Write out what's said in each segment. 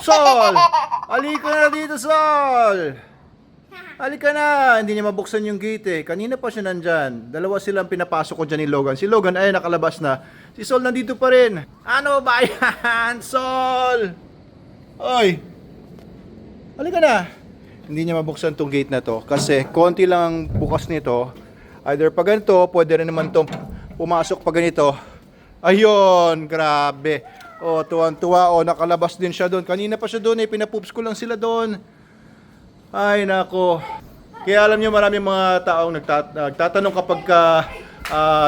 Sol! Halika na dito, Sol! Halika na! Hindi niya mabuksan yung gate eh. Kanina pa siya nandyan. Dalawa silang pinapasok ko dyan ni Logan. Si Logan ay nakalabas na. Si Sol nandito pa rin. Ano ba yan? Sol! Oy! Halika na! Hindi niya mabuksan tong gate na to. Kasi konti lang ang bukas nito. Either pag ganito, pwede rin naman tong pumasok pag ganito. Ayun! Grabe! Oh, tuwan-tuwa. Oh, nakalabas din siya doon. Kanina pa siya doon eh. Pinapoops ko lang sila doon. Ay, nako. Kaya alam niyo maraming mga taong nagtatanong kapag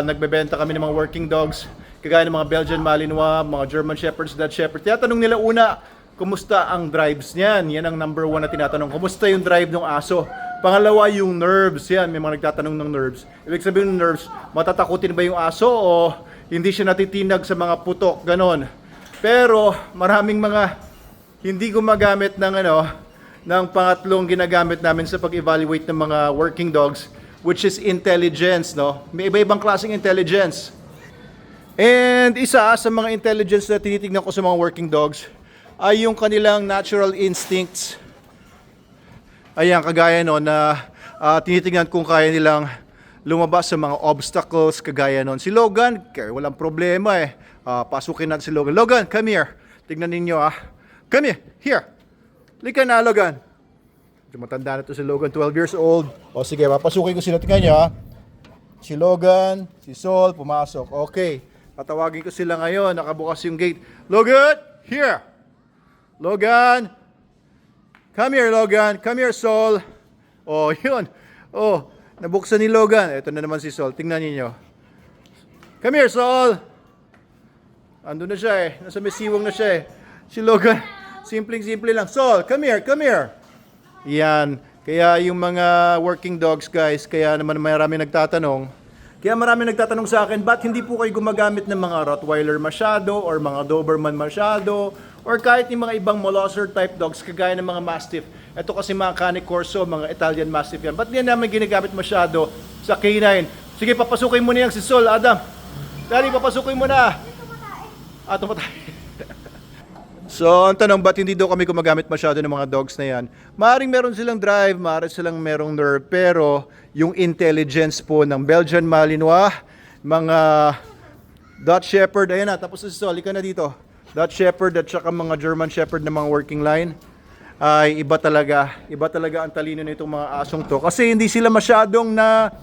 nagbebenta kami ng mga working dogs, kagaya ng mga Belgian Malinois, mga German Shepherds, Dutch Shepherds. Tinatanong nila una, kumusta ang drives niyan? Yan ang number one na tinatanong. Kumusta yung drive ng aso? Pangalawa, yung nerves. Yan, may mga nagtatanong ng nerves. Ibig sabihin ng nerves, matatakutin ba yung aso o hindi siya natitinag sa mga putok? Ganon. Pero maraming mga hindi gumagamit ng pangatlong ginagamit namin sa pag-evaluate ng mga working dogs, which is intelligence, no? May iba-ibang klaseng intelligence. And isa sa mga intelligence na tinitingnan ko sa mga working dogs ay yung kanilang natural instincts. Ayan, kagaya na tinitingnan kung kaya nilang lumabas sa mga obstacles, kagaya Si Logan, walang problema eh. Pasukin natin si Logan. Logan, come here. Tignan ninyo Come here. Lika na, Logan. Matanda na to si Logan, 12 years old. O sige, papasukin ko sila. Tingnan nyo Si Logan, si Sol, pumasok. Okay, patawagin ko sila ngayon. Nakabukas yung gate. Logan, here. Logan. Come here, Logan. Come here, Sol. Oh, yun. Oh, nabuksan ni Logan. Ito na naman si Sol. Tingnan niyo. Come here, Sol. Andun na siya eh. Nasa may siwang na siya eh. Si Logan, simpleng-simple lang. Sol, come here, come here. Yan. Kaya yung mga working dogs, guys, kaya naman marami nagtatanong. Kaya marami nagtatanong sa akin, ba't hindi po kayo gumagamit ng mga Rottweiler masyado or mga Doberman masyado or kahit yung mga ibang Molosser type dogs kagaya ng mga Mastiff. Ito kasi mga Cane Corso, mga Italian Mastiff yan. Ba't hindi namin ginagamit masyado sa canine? Sige, papasukin mo na yan si Sol, Adam. Dali, papasukin mo na. Tumatay. So, ang tanong, ba't hindi daw kami gumagamit masyado ng mga dogs na yan? Maaaring meron silang drive, maaaring silang merong nerve, pero yung intelligence po ng Belgian Malinois, mga Dutch Shepherd, ayan na, tapos si Sol, ika na dito. Dutch Shepherd at saka mga German Shepherd na mga working line, ay iba talaga ang talino nitong mga asong to. Kasi hindi sila masyadong na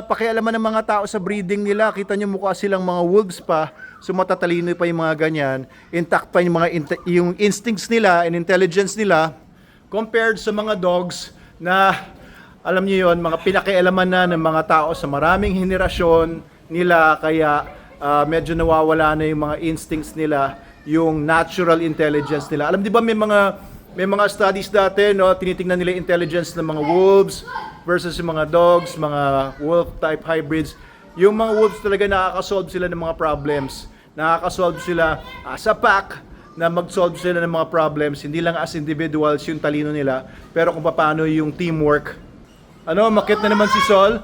pakialaman ng mga tao sa breeding nila. Kita nyo mukha silang mga wolves pa. So matatalino pa yung mga ganyan. Intact pa yung yung instincts nila and intelligence nila compared sa mga dogs na alam niyo yon, mga pinakialaman na ng mga tao sa maraming henerasyon nila, kaya medyo nawawala na yung mga instincts nila, yung natural intelligence nila. Alam di ba may mga studies dati, no, tinitingnan nila intelligence ng mga wolves versus yung mga dogs, mga wolf type hybrids. Yung mga wolves talaga nakaka-solve sila ng mga problems. Nakaka-solve sila as a pack, na mag-solve sila ng mga problems, hindi lang as individuals yung talino nila, pero kung paano yung teamwork. Makit na naman si Sol?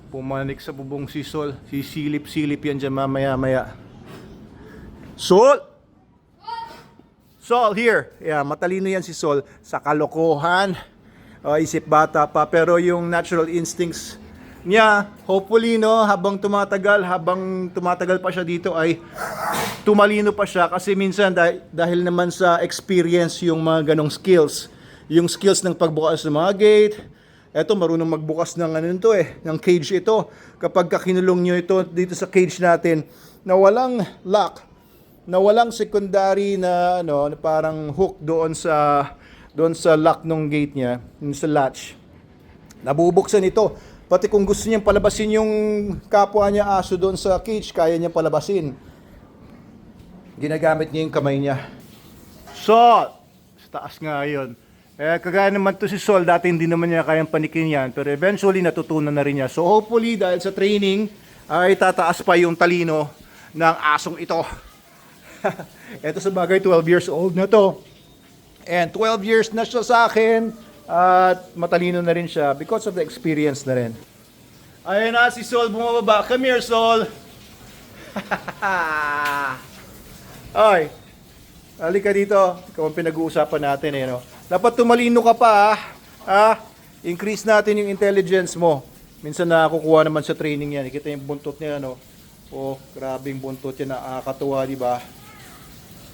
Pumanik sa bubong si Sol. Sisilip-silip yan dyan mamaya-maya. Sol! Sol, here. Yeah, matalino yan si Sol sa kalokohan. Isip bata pa, pero yung natural instincts niya, hopefully, no, habang tumatagal pa siya dito ay tumalino pa siya, kasi minsan dahil naman sa experience yung mga ganong skills. Yung skills ng pagbukas ng mga gate. Eto, marunong magbukas ng ng cage ito. Kapag kinulong nyo ito dito sa cage natin na walang lock, na walang secondary na parang hook doon sa lock ng gate niya, sa latch. Nabubuksan ito. Pati kung gusto niyang palabasin yung kapwa niya aso doon sa cage, kaya niyang palabasin. Ginagamit niya yung kamay niya. Sol! Sa taas nga yun. Kagaya naman to si Sol, dati hindi naman niya kayang panikin yan, pero eventually natutunan na rin niya. So hopefully dahil sa training, ay tataas pa yung talino ng asong ito. Ito sa bagay, 12 years old na to. And 12 years na siya sa akin. At matalino na rin siya because of the experience na rin. Ayun na si Sol bumababa. Come here, Sol. Ay. Halika dito. Ikaw ang pinag-uusapan natin eh, no? Dapat tumalino ka pa, Increase natin yung intelligence mo. Minsan nakukuha naman sa training yan. Kita yung buntot niya, no? Oh, grabing buntot yan. Nakakatuwa, di ba?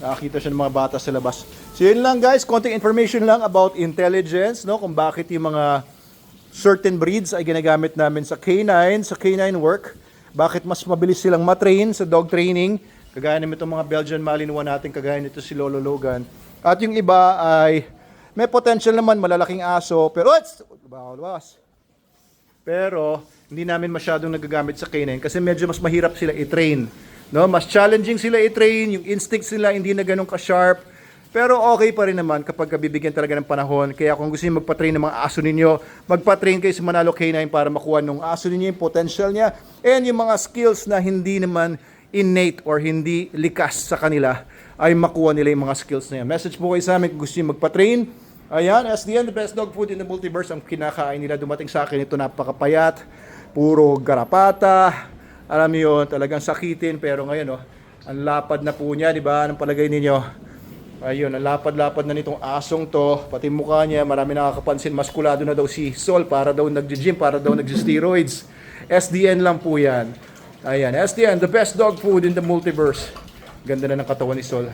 Nakakita siya ng mga bata sa labas. So yun lang guys, konting information lang about intelligence, no? Kung bakit yung mga certain breeds ay ginagamit namin sa canine work. Bakit mas mabilis silang matrain sa dog training. Kagaya naman itong mga Belgian Malinois natin, kagaya nito si Lolo Logan. At yung iba ay may potential naman, malalaking aso, pero hindi namin masyadong nagagamit sa canine kasi medyo mas mahirap sila i-train. No? Mas challenging sila i-train, yung instincts nila hindi na ganun ka-sharp. Pero okay pa rin naman kapag bibigyan talaga ng panahon. Kaya kung gusto niyo magpa-train ng mga aso ninyo, magpa-train kayo sa Manalo Canine para makuha ng aso ninyo yung potential niya and yung mga skills na hindi naman innate or hindi likas sa kanila ay makuha nila yung mga skills na yan. Message po kayo sa amin kung gusto niyo magpa-train. Ayan, SDN, the best dog food in the multiverse. Ang kinakain nila dumating sa akin, ito napakapayat. Puro garapata. Alam niyo yun, talagang sakitin. Pero ngayon, ang lapad na po niya, di ba? Anong palagay ninyo? Ayun, ang lapad-lapad na nitong asong to. Pati mukha niya, marami nakakapansin. Maskulado na daw si Sol para daw nag-gym, para daw nag-steroids. SDN lang po yan. Ayan, SDN, the best dog food in the multiverse. Ganda na ng katawan ni Sol.